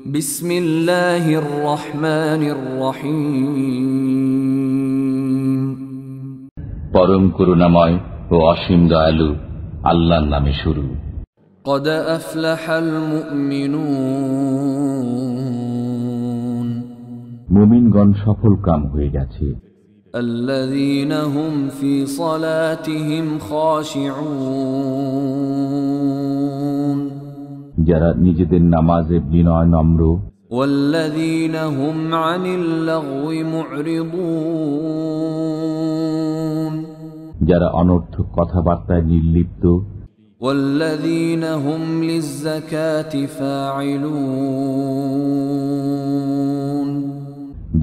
بسم الله الرحمن الرحيم পরম করুণাময় ও অসীম দয়ালু আল্লাহর নামে শুরু। قد أفلح المؤمنون মুমিনগণ সফল কাম হয়ে গেছে। الذين هم في صلاتهم خاشعون যারা নিজেদের নামাজে বিনয় নম্র, والذين هم عن اللغو معرضون যারা অনর্থক কথাবার্তায় নির্লিপ্ত, والذين هم للزكاة فاعلون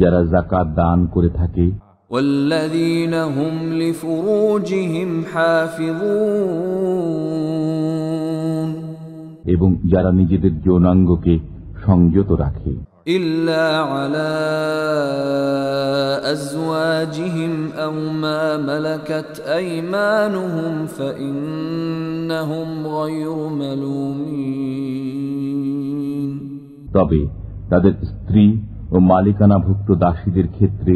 যারা যাকাত দান করে থাকে, والذين هم لفروجهم حافظون এবং যারা নিজেদের যৌনাঙ্গকে সংযত রাখে, إلا على أزواجهم أو ما ملكت أيمانهم فإنهم غير ملومين তবে তাদের স্ত্রী ও মালিকানাভুক্ত দাসীদের ক্ষেত্রে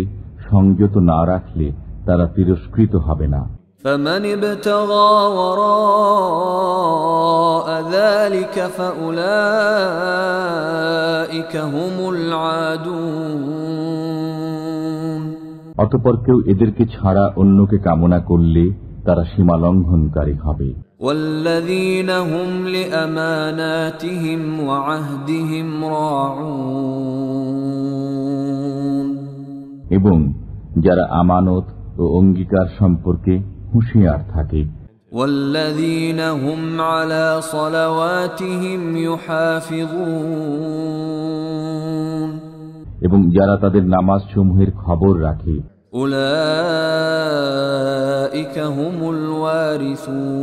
সংযত না রাখলে তারা তিরস্কৃত হবে না। فمن ابتغى وراء ذلك فأولئك هم العادون অতঃপর কেউ এদেরকে ছাড়া অন্যকে কামনা করলে তারা সীমা লঙ্ঘনকারী হবে। والذين هم لأماناتهم وعهدهم راعون এবং যারা আমানত ও অঙ্গীকার সম্পর্কে হুঁশিয়ার থাকে, والذين هم على صلواتهم يحافظون এবং যারা তাদের নামাজ সমূহের খবর রাখে, أولئك هم الوارثون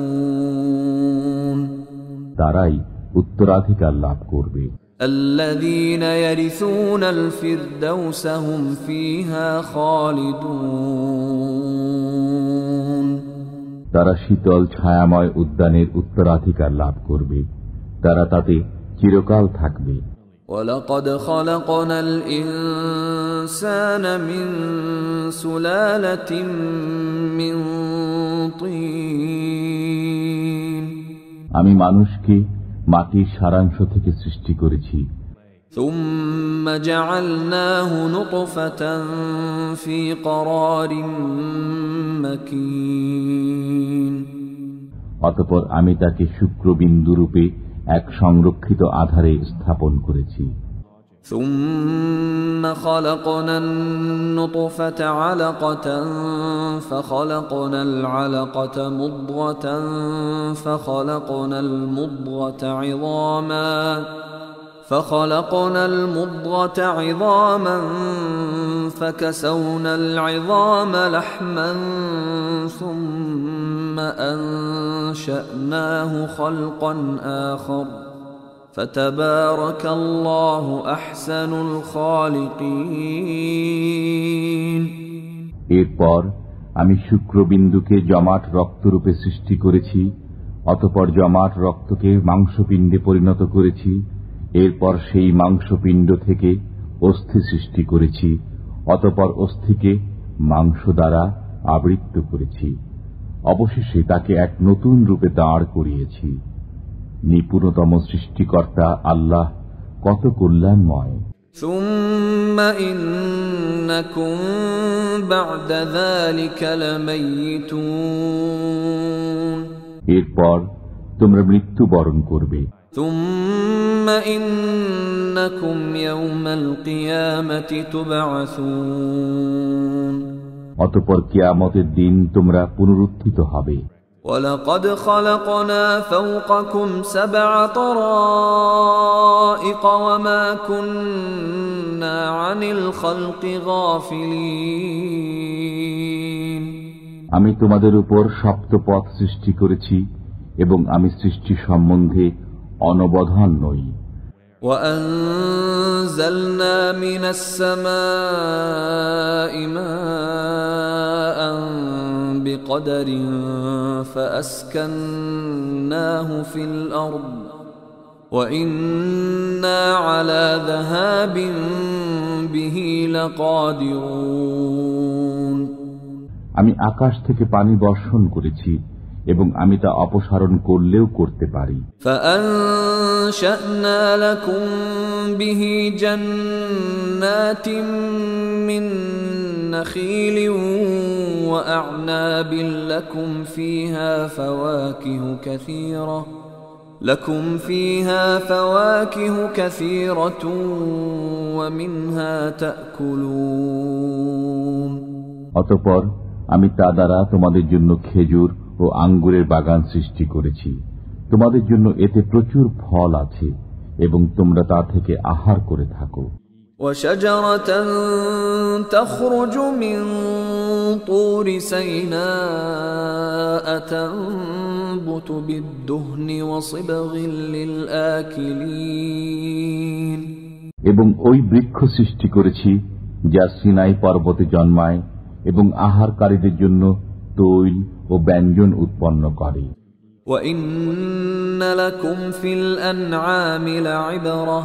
তারাই উত্তরাধিকার লাভ করবে। الذين يرثون الفردوس هم فيها خالدون তারা শীতল ছায়াময় উদ্যানের উত্তরাধিকার লাভ করবে, তারা তাতে চিরকাল থাকবে। ولقد خلقنا الإنسان من سلالة من طين আমি মানুষকে মাটির সারাংশ থেকে সৃষ্টি করেছি, ثم جعلناه نطفة في قرار مكين অতঃপর আমি তাকে শুক্রবিন্দুরূপে এক সংরক্ষিত আধারে স্থাপন করেছি। ثم خلقنا النطفة علقة فخلقنا العلقة مضغة فخلقنا المضغة عظاما فكسونا العظام لحما ثم أنشأناه خلقا آخر فتبارك الله أحسن الخالقين এরপর আমি শুক্রবিন্দুকে জমাট রক্তরূপে সৃষ্টি করেছি, অতঃপর জমাট রক্তকে মাংসপিণ্ডে পরিণত করেছি, এরপর সেই মাংসপিণ্ড থেকে অস্থি সৃষ্টি করেছি, অতঃপর অস্থিকে মাংস দ্বারা আবৃত করেছি, অবশেষে তাকে এক নতুন রূপে দাঁড় করিয়েছি। নিপুণতম সৃষ্টিকর্তা আল্লাহ কত কল্যাণময়। ثم إنكم بعد ذلك لميتون এরপর তোমরা মৃত্যুবরণ করবে। ثم إنكم يوم القيامة تبعثون অতঃপর কিয়ামতের দিন তোমরা পুনরুত্থিত হবে। ولقد خلقنا فوقكم 7 طرائق وما كنا عن الخلق غافلين আমি তোমাদের উপর সপ্তপথ সৃষ্টি করেছি এবং আমি সৃষ্টি সম্বন্ধে অনবধান নই। وأنزلنا من السماء ماء بقدر فأسكناه في الأرض وإنا على ذهاب به لقادرون আমি আকাশ থেকে পানি বর্ষণ করেছি এবং আমি তা অপসারণ করলেও করতে পারি। فأنشأنا لكم به جنات من نخيل وأعناب لكم فيها فواكه كثيرة ومنها تأكلون অতঃপর আমি তা দ্বারা তোমাদের জন্য খেজুর ও আঙ্গুরের বাগান সৃষ্টি করেছি। তোমাদের জন্য এতে প্রচুর ফল আছে এবং তোমরা তা থেকে আহার করে থাকো। وشجرة تخرج من طور سيناء تنبت بالدهن وصبغ للآكلين এবং ওই বৃক্ষ সৃষ্টি করেছি যা সিনাই পর্বতে জন্মায় এবং আহারকারীদের জন্য তৈল ও ব্যঞ্জন উৎপন্ন করে। وَإِنَّ لَكُمْ فِي الْأَنْعَامِ لَعِبْرَةً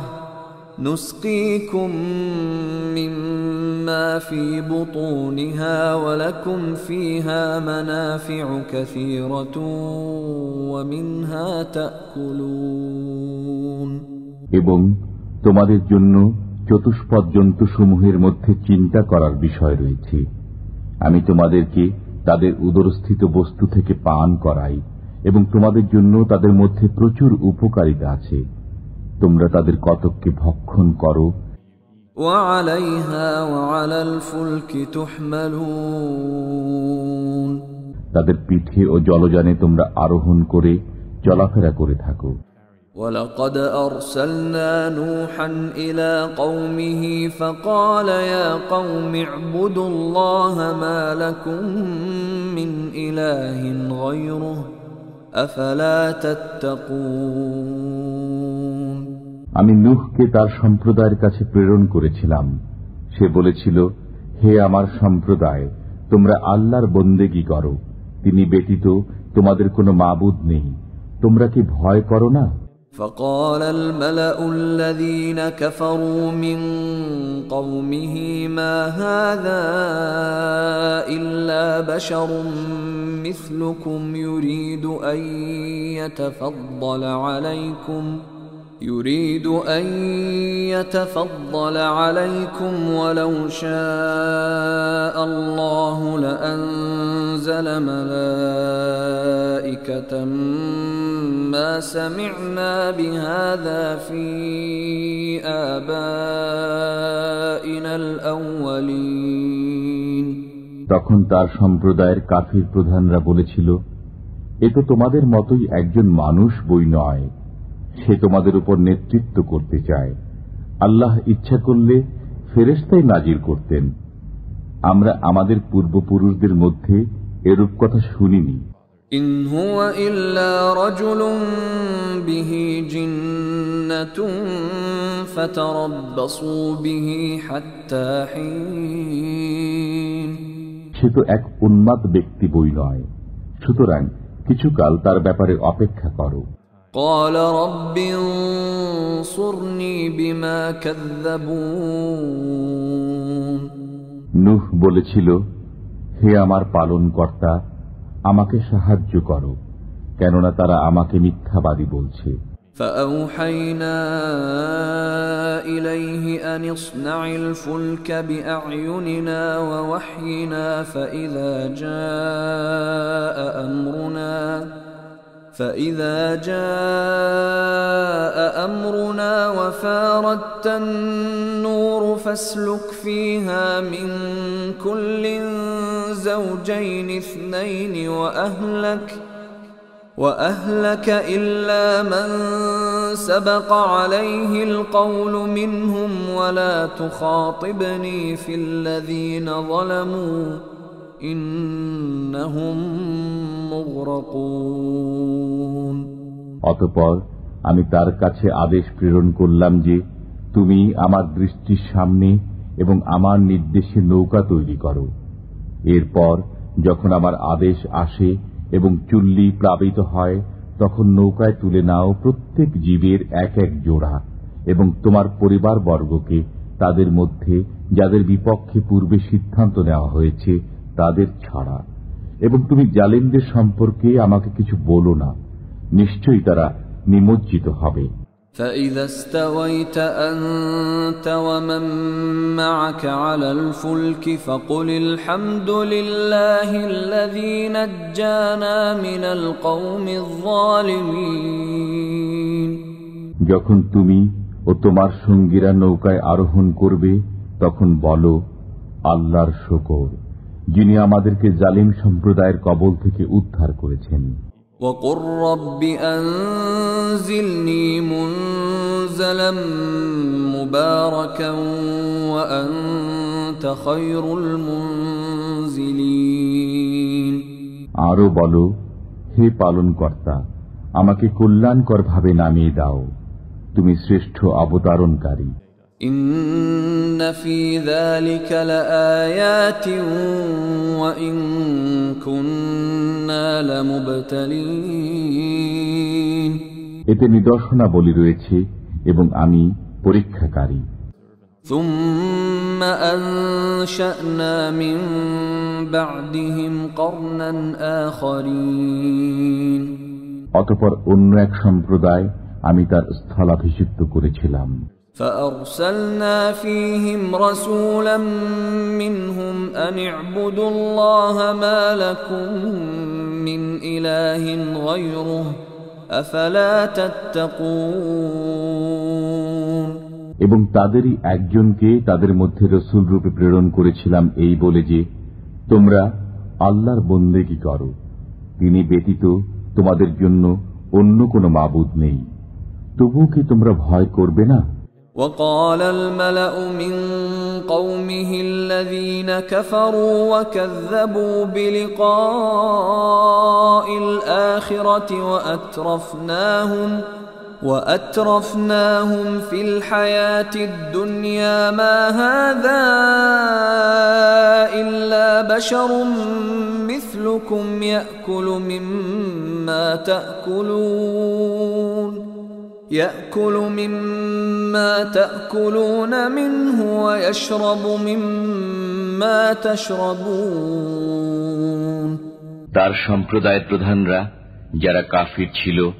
نُسْقِيكُم مِّمَّا فِي بُطُونِهَا وَلَكُمْ فِيهَا مَنَافِعُ كَثِيرَةٌ وَمِنْهَا تَأْكُلُونَ এবং তোমাদের জন্য চতুষ্পদ জন্তুসমূহের মধ্যে চিন্তা করার বিষয় রয়েছে। আমি তোমাদেরকে তাদের উদরস্থিত বস্তু থেকে পান করাই এবং তোমাদের জন্য তাদের মধ্যে প্রচুর উপকারিতা আছে। তোমরা তাদের কতককে ভক্ষণ করো। তাদের পিঠে ও জলযানে তোমরা আরোহণ করে চলাফেরা করে থাকো। وَلَقَدْ أَرْسَلْنَا نُوحًا إِلَى قَوْمِهِ فَقَالَ يَا قَوْمِ اعْبُدُوا اللَّهَ مَا لَكُمْ مِنْ إِلَٰهٍ غَيْرُهُ أَفَلَا تَتَّقُونَ আমি নূহকে তার সম্প্রদায়ের কাছে প্রেরণ করেছিলাম। সে বলেছিল, হে আমার সম্প্রদায়, তোমরা আল্লাহর বন্দেগী করো, তিনি ব্যতীত তোমাদের কোনো মাবুদ নেই, তোমরা কি ভয় করো না? فقال الملأ الذين كفروا من قومه ما هذا إلا بشر مثلكم يريد أن يتفضل عليكم ولو شاء الله لأنزل ملائكة ما سمعنا بهذا في آبائنا الأولين তখন তার সম্প্রদায়ের কাফির প্রধানরা বলেছিল, এ তো তোমাদের মতোই একজন মানুষ বই নয়, সে তোমাদের উপর নেতৃত্ব করতে চায়। আল্লাহ ইচ্ছা করলে ফেরেশতাই নাজিল করতেন। আমরা আমাদের পূর্বপুরুষদের মধ্যে এরূপ কথা শুনিনি। ইন হুয়া ইল্লা রাজুলুন বিহি জিন্নাতুন ফাতারাব্বাসু বিহি হাত্তা হিন। সে তো এক উন্মাদ ব্যক্তি বই নয়, সুতরাং কিছুকাল তার ব্যাপারে অপেক্ষা করো। قال رب انصرني بما كذبون নূহ বলেছিল, হে আমার পালনকর্তা, আমাকে সাহায্য করো, কেননা তারা আমাকে মিথ্যাবাদী বলছে। فأوحينا إليه أن اصنع الفلك بأعيننا ووحينا فإذا جاء أمرنا وفاردت النور فاسلك فيها من كل زوجين اثنين وأهلك إلا من سبق عليه القول منهم ولا تخاطبني في الذين ظلموا إنهم مغرقون অতঃপর আমি তার কাছে আদেশ প্রেরণ করলাম যে, তুমি আমার দৃষ্টির সামনে এবং আমার নির্দেশে নৌকা তৈরি করো। এরপর যখন আমার আদেশ আসে এবং চুল্লি প্লাবিত হয়, তখন নৌকায় তুলে নাও প্রত্যেক জীবের এক এক জোড়া এবং তোমার পরিবারবর্গকে তাদের মধ্যে যাদের বিপক্ষে পূর্বে সিদ্ধান্ত নেওয়া হয়েছে তাদের ছাড়া, এবং তুমি জালিমদের সম্পর্কে আমাকে কিছু বলো না, নিশ্চয়ই তারা নিমজ্জিত হবে। فَإِذَا اسْتَوَيْتَ أَنْتَ وَمَنْ مَعَكَ عَلَى الْفُلْكِ فَقُلِ الْحَمْدُ لِلَّهِ الَّذِي نَجَّانَا مِنَ الْقَوْمِ الظَّالِمِينَ। যখন তুমি ও তোমার সঙ্গীরা নৌকায় আরোহণ করবে তখন বলো, আল্লাহর শুকর, যিনি আমাদেরকে জালিম সম্প্রদায়ের কবল থেকে উদ্ধার করেছেন। وَقُلْ رَبِّ أَنْزِلْنِي مُنْزَلًا مُبَارَكًا وَأَنْتَ خَيْرُ الْمُنْزِلِينَ। আরো বলো, হে পালনকর্তা, আমাকে কল্যাণকর ভাবে নামিয়ে দাও, তুমি শ্রেষ্ঠ অবতারণকারী। إِنَّ فِي ذَلِكَ لَآيَاتٍ وَإِن كُنَّا لَمُبْتَلِينَ। এতে নিদর্শনাবলী রয়েছে এবং আমি পরীক্ষাকারী। ثُمَّ أَنشَأْنَا مِن بَعْدِهِمْ قَرْنًا آخَرِينَ। অতঃপর অন্য এক সম্প্রদায় আমি তার স্থলাভিষিক্ত করেছিলাম। فأرسلنا فيهم رسولا منهم أن اعبدوا الله ما لكم من إله غيره أفلا تتقون। এবং তাদেরই একজনকে তাদের মধ্যে রসুল রূপে প্রেরণ করেছিলাম এই বলে যে, তোমরা আল্লাহর বন্দেগী করো, তিনি ব্যতীত তোমাদের জন্য অন্য কোনো মাবুদ নেই, তবুও কি তোমরা ভয় করবে না? وقال الملأ من قومه الذين كفروا وكذبوا بلقاء الآخرة وأترفناهم في الحياة الدنيا ما هذا إلا بشر مثلكم يأكل مما تأكلون منه ويشرب مما تشربون। তার সম্প্রদায়ের প্রধানরা যারা কাফির ছিল,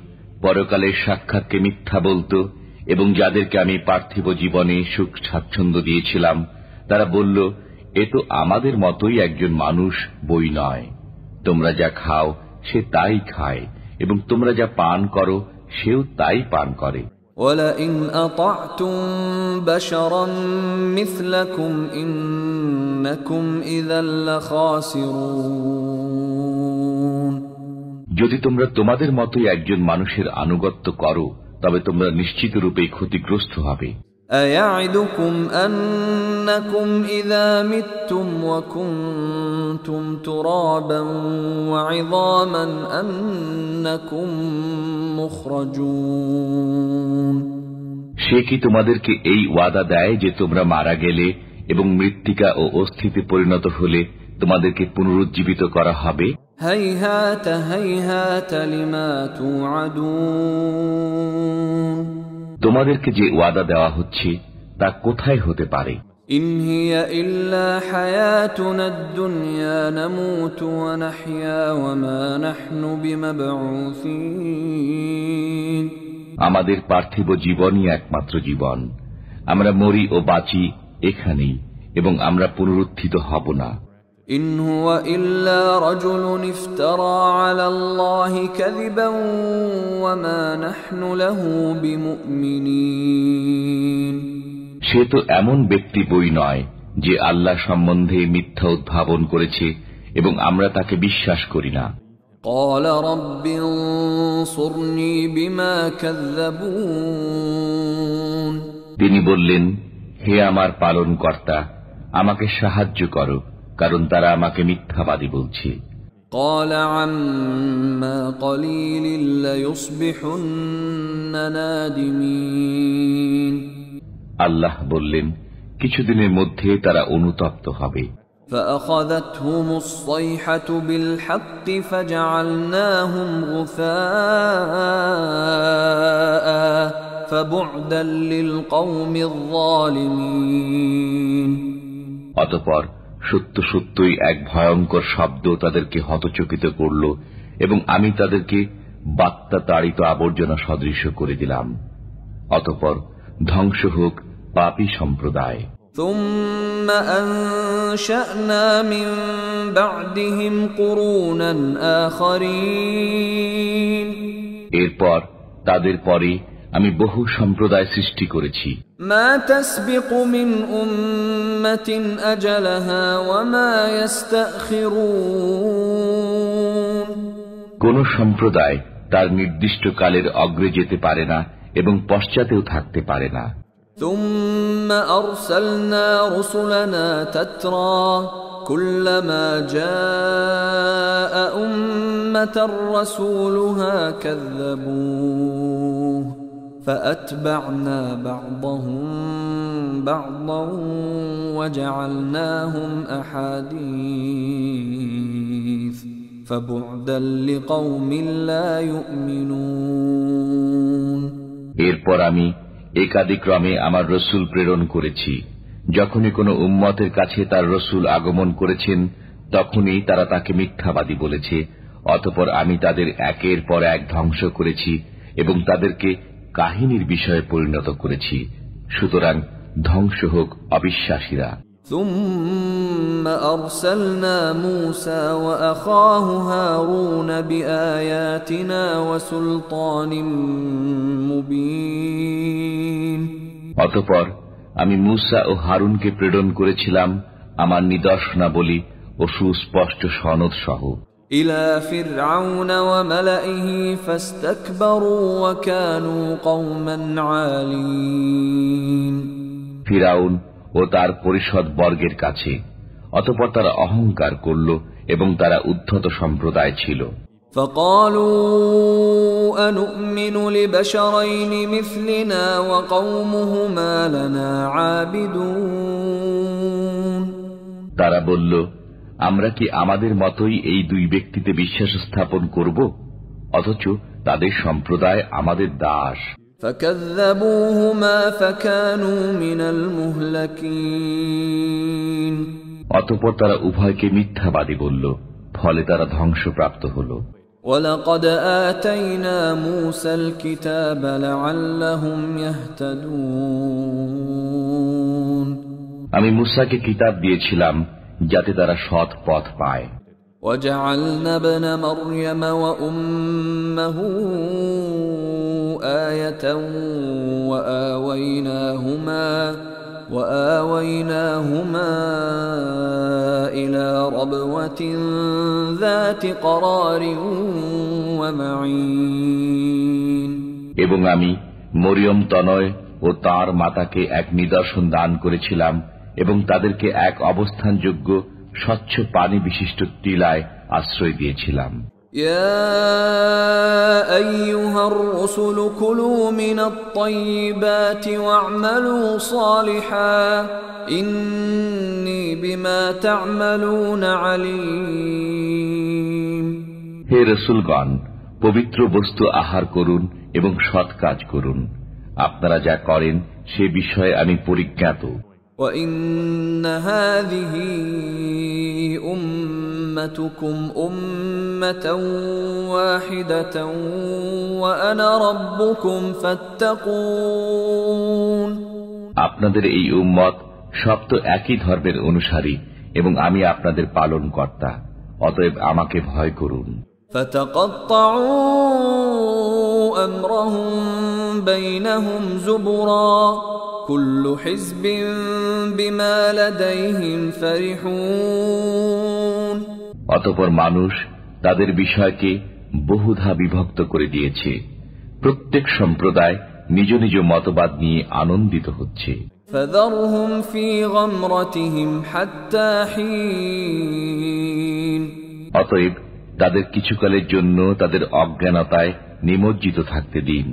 পরকালের সাক্ষাৎকে মিথ্যা বলতো এবং যাদেরকে আমি পার্থিব জীবনে সুখ স্বাচ্ছন্দ্য দিয়েছিলাম, তারা বলল, এ তো আমাদের মতোই একজন মানুষ, বই নয়। তোমরা যা খাও সে তাই খায় এবং তোমরা যা পান করো সেও তাই পান করে। وَلَئِنْ أَطَعْتُمْ بَشَرًا مِثْلَكُمْ إِنَّكُمْ إِذًا لَخَاسِرُونَ। যদি তোমরা তোমাদের মতোই একজন মানুষের আনুগত্য করো তবে তোমরা নিশ্চিত রূপেই ক্ষতিগ্রস্ত হবে। أَيَعِدُكُمْ أَنَّكُمْ إِذَا مِتُّمْ وَكُنْتُمْ تُرَابًا وَعِظَامًا أَنَّكُمْ مُخْرَجُونَ। সে কি তোমাদেরকে এই ওয়াদা দেয় যে তোমরা মারা গেলে এবং মৃত্তিকা ও অস্থিতে পরিণত হলে তোমাদেরকে পুনরুজ্জীবিত করা হবে? هَيْهَاتَ هَيْهَاتَ لِمَا تُوعَدُونَ। তোমাদেরকে যে ওয়াদা দেওয়া হচ্ছে তা কোথায় হতে পারে? إِنْ هِيَ إِلَّا حَيَاتُنَا الدُّنْيَا نَمُوتُ وَنَحْيَا وَمَا نَحْنُ بِمَبْعُوثِينَ। আমাদের পার্থিব জীবনই একমাত্র জীবন, আমরা মরি ও বাঁচি এখানেই এবং আমরা পুনরুত্থিত হব না। إِنْ هُوَ إِلَّا رَجُلٌ افْتَرَى عَلَى اللَّهِ كَذِبًا وَمَا نَحْنُ لَهُ بِمُؤْمِنِينَ। সে তো এমন ব্যক্তি বই নয় যে আল্লাহ সম্বন্ধে মিথ্যা উদ্ভাবন করেছে এবং আমরা তাকে বিশ্বাস করি না। قَالَ رَبِّ انصُرْنِي بِمَا كَذَّبُونَ। তিনি বললেন, হে আমার পালনকর্তা, আমাকে সাহায্য করো, কারণ তারা আমাকে মিথ্যাবাদী বলছে। قَالَ عَمَّا قَلِيلٍ لَيُصْبِحُنَّ نَادِمِينَ। আল্লাহ বললেন, কিছুদিনের মধ্যে তারা অনুতপ্ত হবে। فأخذتهم الصيحة بالحق فجعلناهم غثاء فبعدا للقوم الظالمين অতঃপর সত্য সত্যই এক ভয়ঙ্কর শব্দ তাদেরকে হতচকিত করল এবং আমি তাদেরকে বাত্তা তাড়িত আবর্জনা সদৃশ করে দিলাম। অতঃপর ধ্বংস হোক পাপী সম্প্রদায়। ثم أنشأنا من بعدهم قرونا آخرين এরপর তাদের পরে আমি বহু সম্প্রদায় সৃষ্টি করেছি। ما تسبق من أمة أجلها وما يستأخرون কোন সম্প্রদায় তার নির্দিষ্ট কালের অগ্রে যেতে পারে না এবং পশ্চাতেও থাকতে পারে না। ثم أرسلنا رسلنا تترى كلما جاء أمة رسولها كذبوه فأتبعنا بعضهم بعضا وجعلناهم أحاديث فبعدا لقوم لا يؤمنون এরপর আমি একাদিক্রমে আমার রসুল প্রেরণ করেছি। যখনই কোন উম্মতের কাছে তার রসুল আগমন করেছেন তখনই তারা তাকে মিথ্যাবাদী বলেছে। অতঃপর আমি তাদের একের পর এক ধ্বংস করেছি এবং তাদেরকে কাহিনীর বিষয়ে পরিণত করেছি। সুতরাং ধ্বংস হোক অবিশ্বাসীরা। ثم أرسلنا موسى وأخاه هارون بآياتنا وسلطان مبين অতঃপর আমি মূসা ও হারুনকে প্রেরণ করেছিলাম আমার নিদর্শনাবলী ও সুস্পষ্ট সনদ সহ إلى فرعون وملئه فاستكبروا وكانوا قوما عالين ফিরাউন ও তার পরিষদ বর্গের কাছে। অতঃপর তারা অহংকার করল এবং তারা উদ্ধত সম্প্রদায় ছিল। فقالوا أنؤمن لبشرين مثلنا وقومهما لنا عابدون তারা বলল, আমরা কি আমাদের মতোই এই দুই ব্যক্তিতে বিশ্বাস স্থাপন করব, অথচ তাদের সম্প্রদায় আমাদের দাস। فكذبوهما فكانوا من المهلكين অতঃপর তারা উভয়কে মিথ্যাবাদী বলল, ফলে তারা ধ্বংসপ্রাপ্ত হল। ولقد آتينا موسى الكتاب لعلهم يهتدون আমি মূসাকে কিতাব দিয়েছিলাম যাতে তারা সৎ পথ পায়। وجعلنا ابن مريم وأمه آية وآويناهما إلى ربوة ذات قرار ومعين এবং আমি মরিয়ম তনয় ও তার মাতাকে এক নিদর্শন দান করেছিলাম এবং তাদেরকে এক অবস্থানযোগ্য স্বচ্ছ পানি বিশিষ্ট টিলায় আশ্রয় দিয়েছিলাম। يا أيها الرسل كلوا من الطيبات واعملوا صالحا إني بما تعملون عليم হে রাসূলগণ, পবিত্র বস্তু আহার করুন এবং সৎ কাজ করুন। আপনারা যা করেন সে বিষয়ে আমি পরিজ্ঞাত। وَإِنَّ هَذِهِ أُمَّتُكُمْ أُمَّةً وَاحِدَةً وَأَنَا رَبُّكُمْ فَاتَّقُونِ আপনাদের এই উম্মত সব তো একই ধর্মের অনুসারী এবং আমি আপনাদের পালন কর্তা, অতএব আমাকে ভয় করুন। فَتَقَطَّعُوا أَمْرَهُمْ بَيْنَهُمْ زُبُرًا كُلُّ حِزْبٍ بِمَا لَدَيْهِمْ فَرِحُونَ অতঃপর মানুষ তাদের বিষয়কে বহুধা বিভক্ত করে দিয়েছে। প্রত্যেক সম্প্রদায় নিজ নিজ মতবাদ নিয়ে আনন্দিত হচ্ছে। فَذَرْهُمْ فِي غَمْرَتِهِمْ حَتَّى حِينٍ অতএব তাদের কিছুকালের জন্য তাদের অজ্ঞানতায় নিমজ্জিত থাকতে দিন।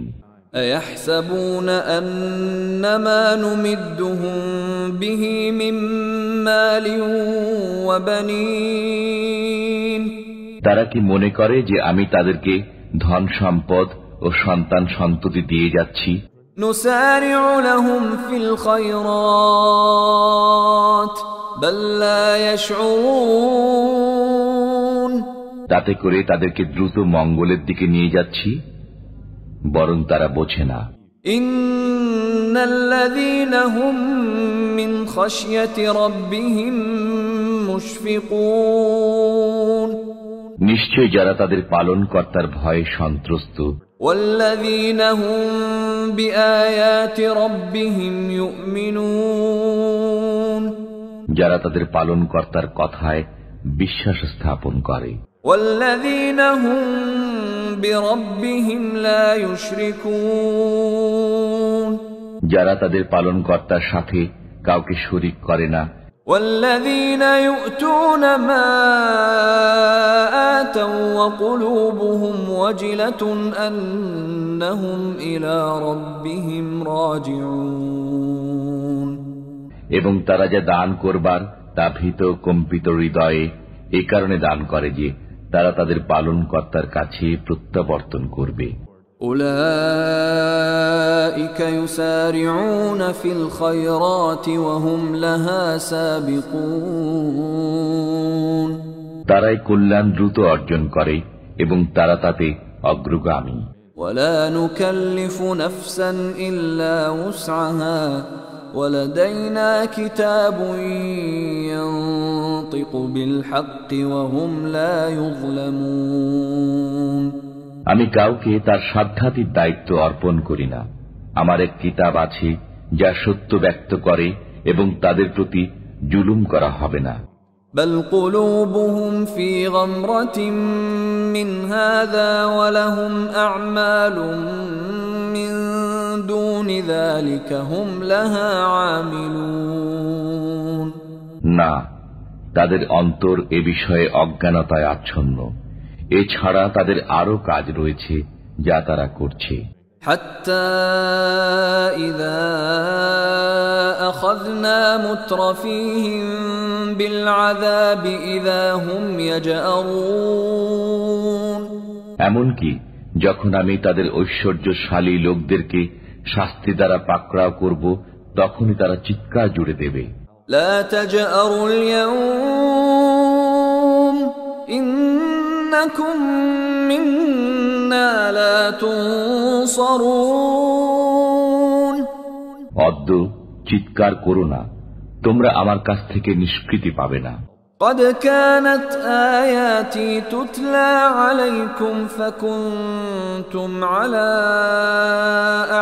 أيحسبون أنما نمدهم به من مال وبنين তারা কি মনে করে যে আমি তাদেরকে ধন সম্পদ ও সন্তান সন্ততি দিয়ে যাচ্ছি? نسارع لهم في الخيرات بل لا يشعرون তাতে করে তাদেরকে দ্রুত মঙ্গলের দিকে নিয়ে যাচ্ছি, বরং তারা বোঝে না। إن الذين هم من خشية ربهم مشفقون নিশ্চয় যারা তাদের পালনকর্তার ভয়ে সন্ত্রস্ত। والذين هم بآيات ربهم يؤمنون যারা তাদের পালনকর্তার কথায় বিশ্বাস স্থাপন করে। والذين هم بربهم لا يشركون যারা তাদের পালনকর্তার সাথে কাউকে শরীক করে না। والذين يؤتون ما آتوا وقلوبهم وجلة أنهم إلى ربهم راجعون এবং তারা যা দান করবার তা ভীত কম্পিত হৃদয়ে এই কারণে দান করে যে তারা তাদের পালনকর্তার কাছে প্রত্যাবর্তন করবে। أولئك يسارعون في الخيرات وهم لها سابقون তারাই কল্যাণ দ্রুত অর্জন করে এবং তারা তাতে অগ্রগামী। ولا نكلف نفسا إلا وسعها ولدينا كتاب ينطق بالحق وهم لا يظلمون আমি কাউকে তার সাধ্যাতীত দায়িত্ব অর্পণ করি না। আমার এক কিতাব আছে যা সত্য ব্যক্ত করে এবং তাদের প্রতি জুলুম করা হবে না। بل قلوبهم في غمرة من هذا ولهم أعمال من دون ذلك هم لها عاملون না, তাদের অন্তর এ বিষয়ে অজ্ঞানতায় আচ্ছন্ন। এছাড়া তাদের আরো কাজ রয়েছে যা তারা করছে। حتى إذا أخذنا مترفيهم بالعذاب إذا هم يجأرون এমনকি যখন আমি তাদের ঐশ্বর্যশালী লোকদেরকে শাস্তি দ্বারা পাকড়াও করব, তখনই তারা চিৎকার জুড়ে দেবে। لا تجأروا اليوم إنكم منا لا تنصرون অদ্য চিৎকার করো না, তোমরা আমার কাছ থেকে নিষ্কৃতি পাবে না। قد كانت آياتي تتلى عليكم فكنتم على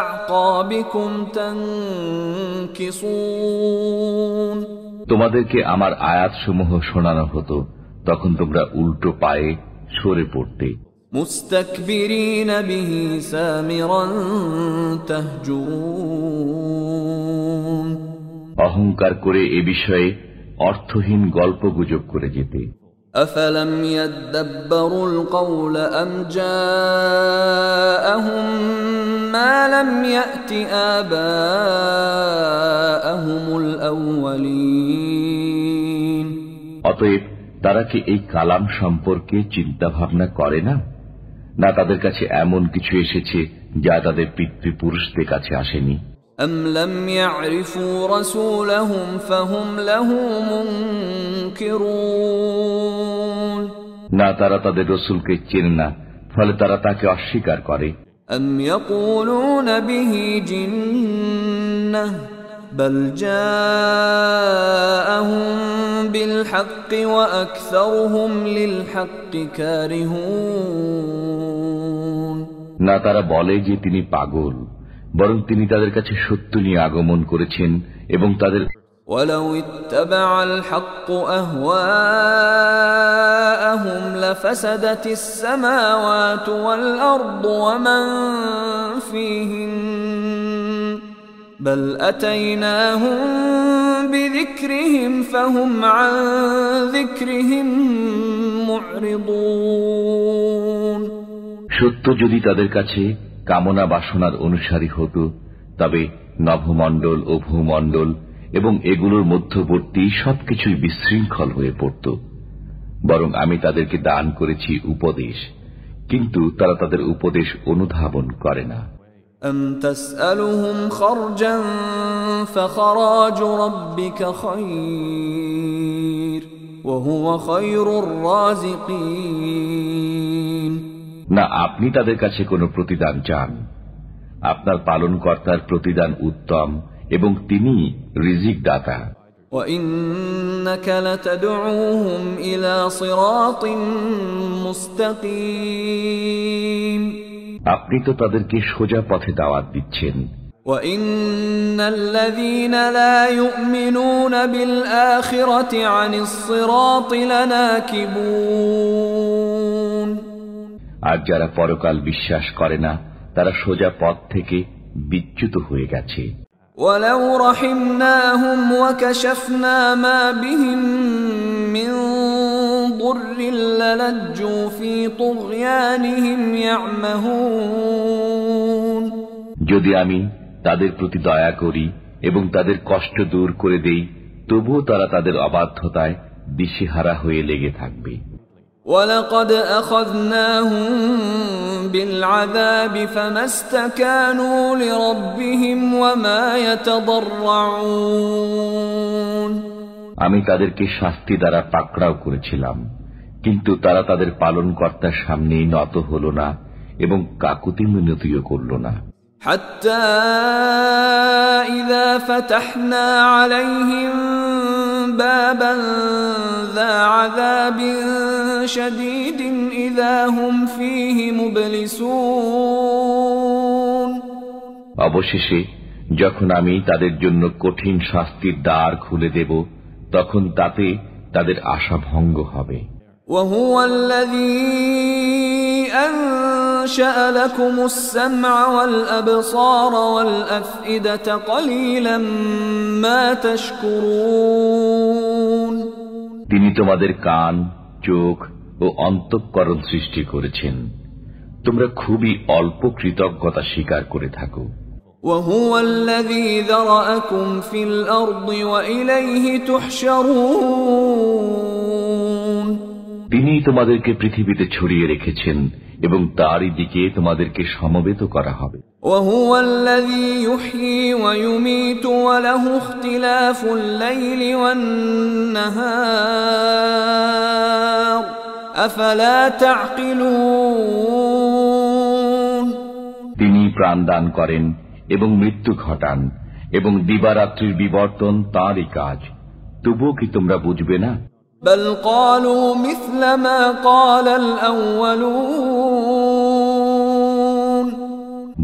أعقابكم تنكصون তোমাদেরকে আমার আয়াতসমূহ শোনানো হতো, তখন তোমরা উল্টো পায়ে সরে পড়তে। মুস্তাকবিরিন বিহি সামিরান তাহজুরুন অহংকার করে এ বিষয়ে অর্থহীন গল্পগুজব করে যেতে। আফালাম ইয়াদাব্বারুল কওল আম জাআহুম মা লাম ইয়াতি আবাআহুমুল আউয়ালিন অতএব তারা কি এই কালাম সম্পর্কে চিন্তা ভাবনা করে না? না তাদের কাছে এমন কিছু এসেছে যা তাদের পিতৃপুরুষদের কাছে আসেনি? أم لم يعرفوا رسولهم فهم له منكرون না তারা তাদের রসুলকে চেনে না, ফলে তারা তাকে অস্বীকার করে। أم يقولون به جنة بل جاءهم بالحق وأكثرهم للحق كارهون না তারা বলে যে তিনি পাগল, বরং তিনি তাদের কাছে সত্য নিয়ে আগমন করেছেন এবং তাদের ولو اتبع الحق أهواءهم لفسدت السماوات والأرض ومن فيهن بل أتيناهم بذكرهم فهم عن ذكرهم معرضون সত্য যদি তাদের কাছে কামনা বাসনার অনুসারী হতো, তবে নভমণ্ডল ও ভূমণ্ডল এবং এগুলোর মধ্যবর্তী সবকিছুই বিশৃঙ্খল হয়ে পড়ত। বরং আমি তাদেরকে দান করেছি উপদেশ, কিন্তু তারা তাদের উপদেশ অনুধাবন করে না। أم تسألهم خرجا فخراج ربك خير وهو خير الرازقين। না আপনি তাদের কাছে কোনো প্রতিদান চান, আপনার পালনকর্তার প্রতিদান উত্তম এবং তিনি রিজিক দাতা। وإنك لتدعوهم إلى صراط مستقيم। আপনি তো তাদেরকে সোজা পথে দাওয়াত দিচ্ছেন। وإن الذين لا يؤمنون بالآخرة عن الصراط لناكبون। আর যারা পরকাল বিশ্বাস করে না, তারা সোজা পথ থেকে বিচ্যুত হয়ে গেছে। ولو رحمناهم وكشفنا ما بهم من ضر للجوا في طغيانهم يعمهون। যদি আমি তাদের প্রতি দয়া করি এবং তাদের কষ্ট দূর করে দেই, তবুও তারা তাদের অবাধ্যতায় দিশেহারা হয়ে লেগে থাকবে। ولقد أخذناهم بالعذاب فما استكانوا لربهم وما يتضرعون। আমি তাদেরকে শাস্তি দ্বারা পাকড়াও করেছিলাম, কিন্তু তারা তাদের পালনকর্তার সামনে নত হল না এবং কাকুতি মিনতিও করল না। حتى إذا فتحنا عليهم بابا ذا عذاب شديد إذا هم فيه مبلسون। অবশেষে যখন আমি তাদের জন্য কঠিন শাস্তির দ্বার খুলে দেব, তখন তাতে তাদের আশা ভঙ্গ হবে। وهو الذي أنشأ لكم السمع والأبصار والأفئدة قليلا ما تشكرون। তিনি তোমাদের কান, চোখ ও অন্তঃকরণ সৃষ্টি করেছেন, তোমরা খুবই অল্প কৃতজ্ঞতা স্বীকার করে থাকো। وهو الذي ذرأكم في الأرض وإليه تحشرون। তিনি তোমাদেরকে পৃথিবীতে ছড়িয়ে রেখেছেন এবং তারই দিকে তোমাদেরকে সমবেত করা হবে। وهو الذي يحيي ويميت وله اختلاف الليل والنهار أفلا تعقلون। তিনি প্রাণ দান করেন এবং মৃত্যু ঘটান এবং দিবারাত্রির বিবর্তন তাঁরই কাজ, তবুও কি তোমরা বুঝবে না? بل قالوا مثل ما قال الأولون।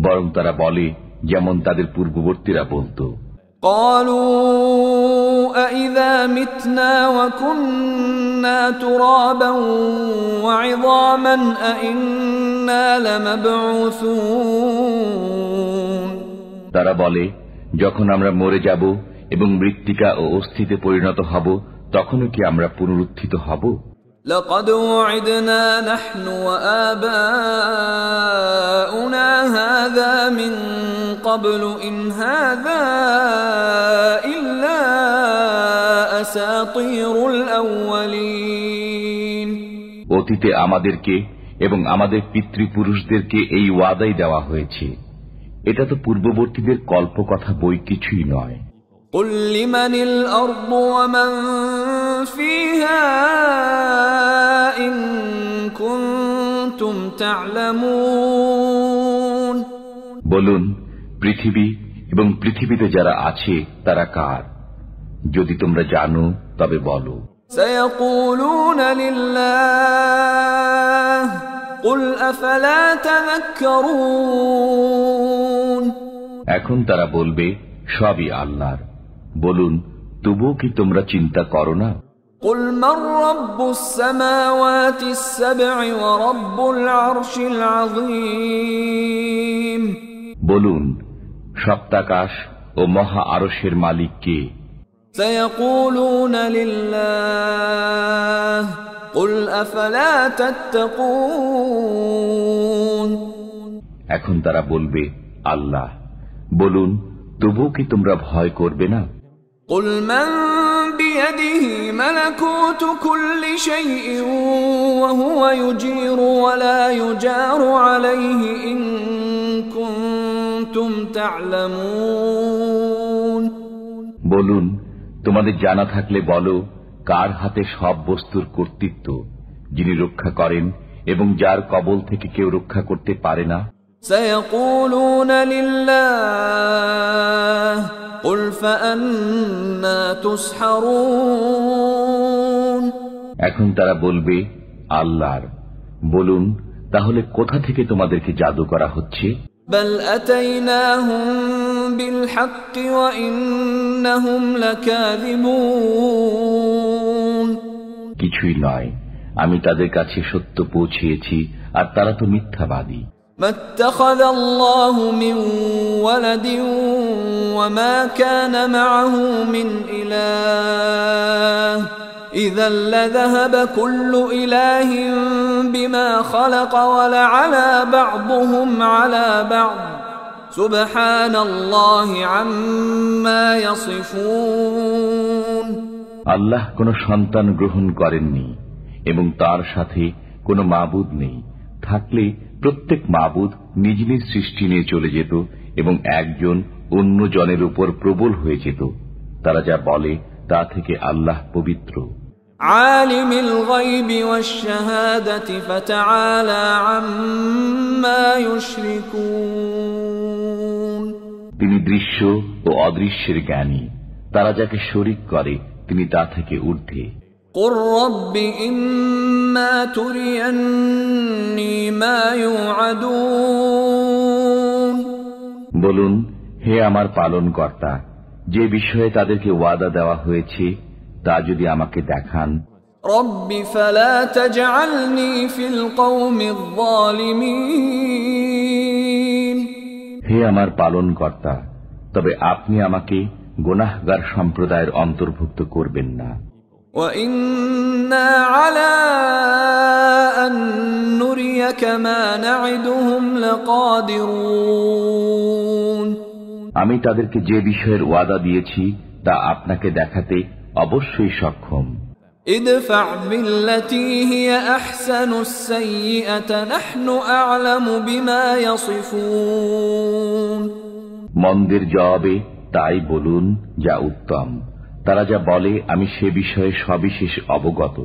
বরং তারা বলে যেমন তাদের পূর্ববর্তীরা বলতো। قالوا أإذا متنا وكنا ترابا وعظاما أإنا لمبعوثون। তারা বলে, যখন আমরা মরে যাব এবং মৃত্তিকা ও অস্থিতে পরিণত হব, তখনও কি আমরা পুনরুত্থিত হব? لقد وعدنا نحن وآباؤنا هذا من قبل إن هذا إلا أساطير الأولين। অতীতে আমাদেরকে এবং আমাদের পিতৃপুরুষদেরকে এই ওয়াদাই দেওয়া হয়েছে, এটা তো পূর্ববর্তীদের কল্পকথা বই কিছুই নয়। قل لمن الأرض ومن فيها إن كنتم تعلمون। বলুন, পৃথিবী এবং পৃথিবীতে যারা আছে তারা কার? যদি তোমরা জানো তবে বলো। سيقولون لله قل أفلا تذكرون। এখন তারা বলবে, সবই আল্লাহর। বলুন, তবুও কি তোমরা চিন্তা করো না? قل من رب السماوات السبع ورب العرش العظيم। বলুন, সপ্তাকাশ ও মহা আরশের মালিক কে? سيقولون لله قل أفلا تتقون এখন তারা বলবে, আল্লাহ, বলুন, তবুও কি তোমরা ভয় করবে না? قل من بيده ملكوت كل شيء وهو يجير ولا يجار عليه إن كنتم تعلمون বলুন, তোমাদের জানা থাকলে বলো, কার হাতে সব বস্তুর কর্তৃত্ব, যিনি রক্ষা করেন এবং যার কবল থেকে কেউ রক্ষা করতে পারে না? سيقولون لله قل فأنا تسحرون এখন তারা বলবে, আল্লাহর। বলুন, তাহলে কোথা থেকে তোমাদেরকে জাদু করা হচ্ছে? بل أتيناهم بالحق وإنهم لكاذبون কিছুই নয়, আমি তাদের কাছে সত্য পৌঁছিয়েছি আর তারা তো মিথ্যাবাদী। ما اتخذ الله من ولد وما كان معه من إله إذا لذهب كل إله بما خلق ولعلى بعضهم على بعض سبحان الله عما يصفون আল্লাহ কোন সন্তান গ্রহণ করেননি এবং তার সাথে কোনো মাবুদ নেই। থাকলে প্রত্যেক মাবুদ নিজ নিজ সৃষ্টি নিয়ে চলে যেত এবং একজন অন্য জনের উপর প্রবল হয়ে যেত। তারা যা বলে তা থেকে আল্লাহ পবিত্র। عالم الغيب والشهادة فتعالى عما يشركون তিনি দৃশ্য ও অদৃশ্যের জ্ঞানী, তারা যাকে শরীক করে তিনি তা থেকে ঊর্ধ্বে। قل رب إما تريني ما يوعدون বলুন, হে আমার পালনকর্তা, যে বিষয়ে তাদেরকে ওয়াদা দেওয়া হয়েছে তা যদি আমাকে দেখান। رب فلا تجعلني في القوم الظالمين হে আমার পালনকর্তা, তবে আপনি আমাকে গুনাহগার সম্প্রদায়ের অন্তর্ভুক্ত করবেন না। وإنا على أن نريك ما نعدهم لقادرون আমি তাদেরকে যে বিষয়ের ওয়াদা দিয়েছি তা আপনাকে দেখাতে অবশ্যই সক্ষম। ادفع بالتي هي أحسن السيئة نحن أعلم بما يصفون মন্দের জবাবে তাই বলুন যা উত্তম, তারা যা বলে আমি সে বিষয়ে সবিশেষ অবগত।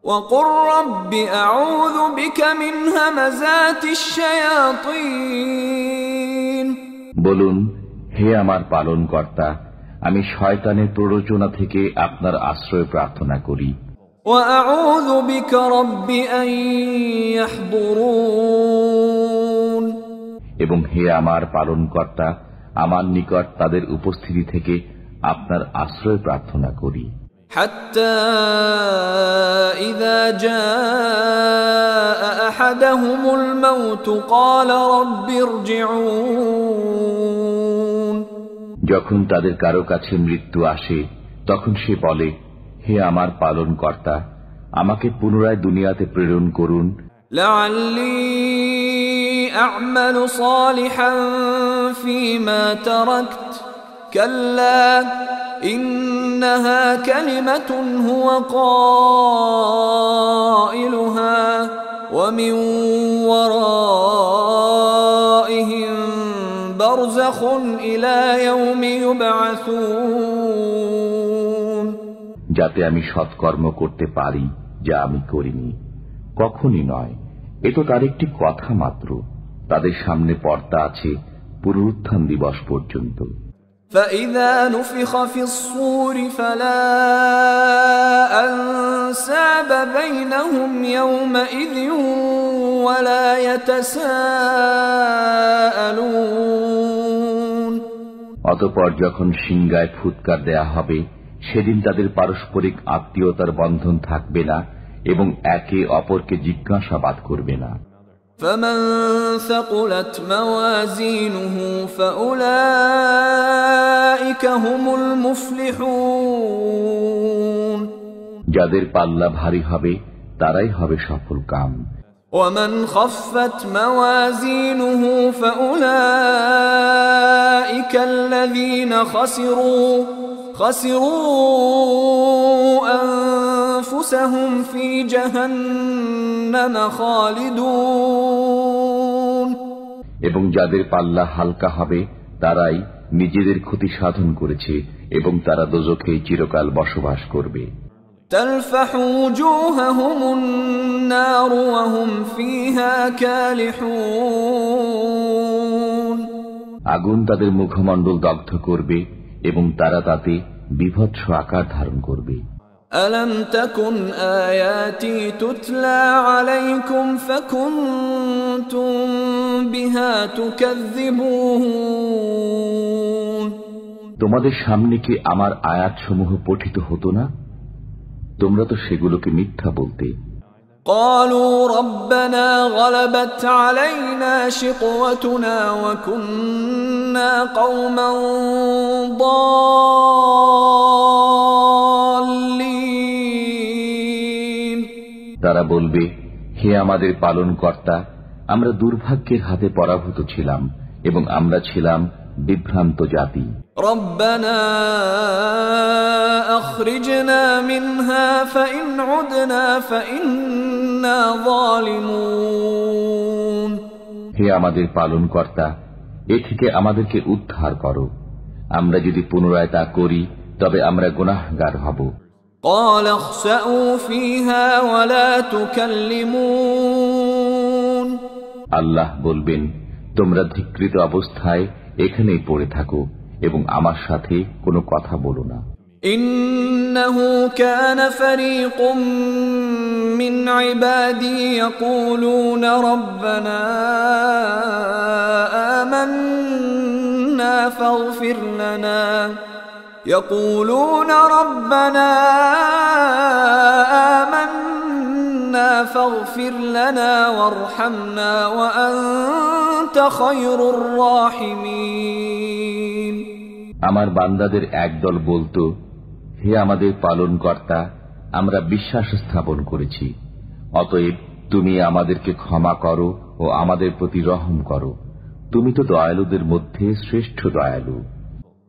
وقل رب أعوذ بك من همزات الشياطين বলুন, হে আমার পালনকর্তা, আমি শয়তানের প্ররোচনা থেকে আপনার আশ্রয় প্রার্থনা করি। وأعوذ بك رب أن يحضرون এবং হে আমার পালনকর্তা, আমার নিকট তাদের উপস্থিতি থেকে আপনার আশ্রয় প্রার্থনা করি। حتى إذا جاء أحدهم الموت قال رب ارجعون যখন তাদের কারো কাছে মৃত্যু আসে তখন সে বলে, হে আমার পালনকর্তা, আমাকে পুনরায় দুনিয়াতে প্রেরণ করুন। لعلي أعمل صالحا فيما تركت كلا إنها كلمة هو قائلها ومن ورائهم برزخ إلى يوم يبعثون যাতে আমি সৎকর্ম করতে পারি যা আমি করিনি। কখনই নয়, এ তো তার একটি কথা মাত্র। তাদের সামনে পর্দা আছে পুনরুত্থান দিবস পর্যন্ত। فإذا نفخ في الصور فلا أنساب بينهم يومئذ ولا يتساءلون অতঃপর যখন সিংগায় ফুৎকার দেয়া হবে সেদিন তাদের পারস্পরিক আত্মীয়তার বন্ধন থাকবে না এবং একে অপরকে জিজ্ঞাসাবাদ করবে না। فمن ثقلت موازينه فأولئك هم المفلحون যাদের পাল্লা ভারী হবে তারাই হবে সফল কাম। ومن خفت موازينه فأولئك الذين خسروا أنفسهم في جهنم خالدون। এবং যাদের পাল্লা হালকা হবে তারাই নিজেদের ক্ষতি সাধন করেছে এবং তারা দোজখে চিরকাল বসবাস করবে। تلفح وجوههم النار وهم فيها كالحون। আগুন তাদের মুখমণ্ডল দগ্ধ করবে এবং তারা তাতে বিভৎস আকার ধারণ করবে। ألم تكن آياتي تتلى عليكم فكنتم بها تكذبون। তোমাদের সামনে কি আমার আয়াতসমূহ পঠিত হতো না? তোমরা তো সেগুলোকে মিথ্যা বলতে। قالوا ربنا غلبت علينا شقوتنا وكنا قوما ضالين। তারা বলবে, হে আমাদের পালনকর্তা, আমরা দুর্ভাগ্যের হাতে পরাভূত ছিলাম এবং আমরা ছিলাম বিভ্রান্ত জাতি। ربنا أخرجنا منها فإن عدنا فإنا ظالمون। হে আমাদের পালনকর্তা, এ থেকে আমাদেরকে উদ্ধার করো, আমরা যদি পুনরায় তা করি তবে আমরা গুনাহগার হব। قال اخسأوا فيها ولا تكلمون। আল্লাহ বলবেন, তোমরা ধিক্কৃত অবস্থায় এখানেই পড়ে থাকো এবং আমার সাথে কোনো কথা বলো না। إنه كان فريق من عبادي يقولون ربنا آمنا فاغفر لنا وارحمنا وأنت خير الراحمين। আমার বান্দাদের একদল বলতো, হে আমাদের পালনকর্তা, আমরা বিশ্বাস স্থাপন করেছি, অতএব তুমি আমাদেরকে ক্ষমা করো ও আমাদের প্রতি রহম করো, তুমি তো দয়ালুদের মধ্যে শ্রেষ্ঠ দয়ালু।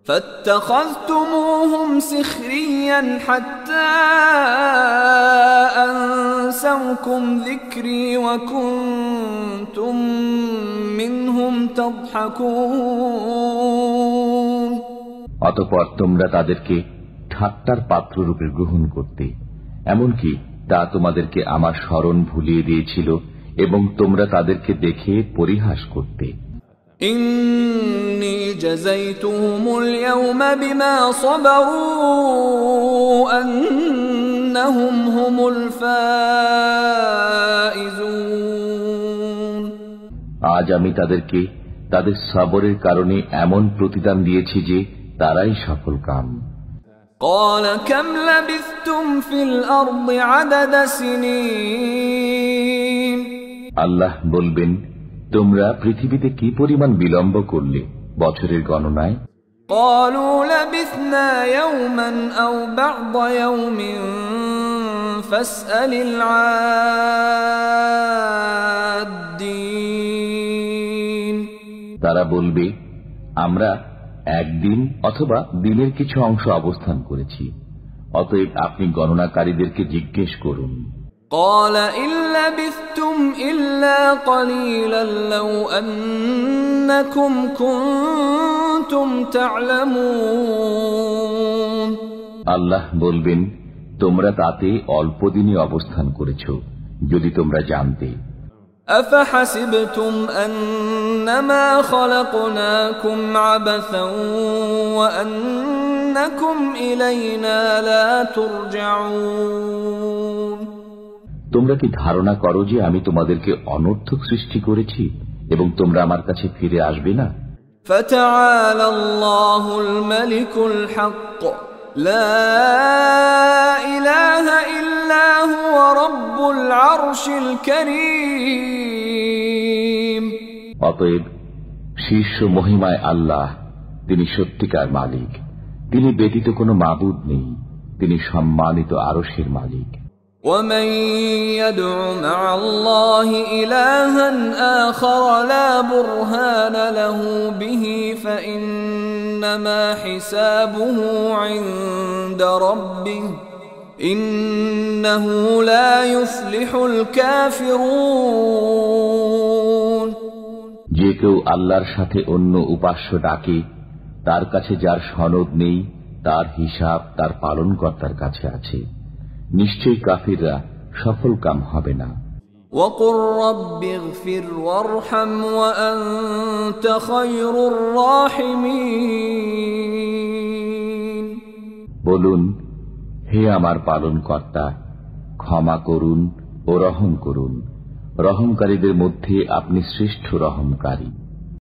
فاتخذتموهم سخريا حتى أنسوكم ذكري وكنتم منهم تضحكون। অতঃপর তোমরা তাদেরকে ঠাট্টার পাত্ররূপে গ্রহণ করতে, এমনকি তা তোমাদেরকে আমার স্মরণ ভুলিয়ে দিয়েছিল এবং তোমরা তাদেরকে দেখে পরিহাস করতে। إني جزيتهم اليوم بما صبروا أنهم هم الفائزون। আজ আমি তাদেরকে তাদের সবরের কারণে এমন প্রতিদান দিয়েছি যে তারাই সফল কাম। قال كم لبثتم في الأرض عدد سنين। আল্লাহ বলবেন, তোমরা পৃথিবীতে কি পরিমাণ বিলম্ব করলে বছরের গণনায়? قالوا لبثنا يوما أو بعض يوم فاسأل العادين। তারা বলবে, আমরা একদিন অথবা দিনের কিছু অংশ অবস্থান করেছি, অতএব আপনি গণনাকারীদেরকে জিজ্ঞেস করুন। قال إن لبثتم إلا قليلا لو أنكم كنتم تعلمون। আল্লাহ বলবেন, তোমরা তাতে অল্প দিনই অবস্থান করেছ, যদি তোমরা জানতে। أفحسبتم أنما خلقناكم عبثا وأنكم إلينا لا ترجعون। তোমরা কি ধারণা করো যে আমি তোমাদেরকে অনর্থক সৃষ্টি করেছি এবং তোমরা আমার কাছে ফিরে আসবে না? فتعالى الله الملك الحق لا إله إلا هو رب العرش الكريم। অতএব শীর্ষ মহিমায় আল্লাহ, তিনি সত্যিকার মালিক, তিনি ব্যতীত কোনো মাবুদ নেই, তিনি সম্মানিত আরশের মালিক। ومن يدع مع الله إلها آخر لا برهان له به فإنما حسابه عند ربه إنه لا يفلح الكافرون। যে কেউ আল্লাহর সাথে অন্য উপাস্য ডাকে, তার কাছে যার সনদ নেই, তার হিসাব তার পালনকর্তার কাছে আছে। নিশ্চয়ই কাফিররা সফল কাম হবে না। وقل رب اغفر وارحم وأنت خير الراحمين। বলুন, হে আমার পালনকর্তা, ক্ষমা করুন ও রহম করুন, রহমকারীদের মধ্যে আপনি শ্রেষ্ঠ রহমকারী।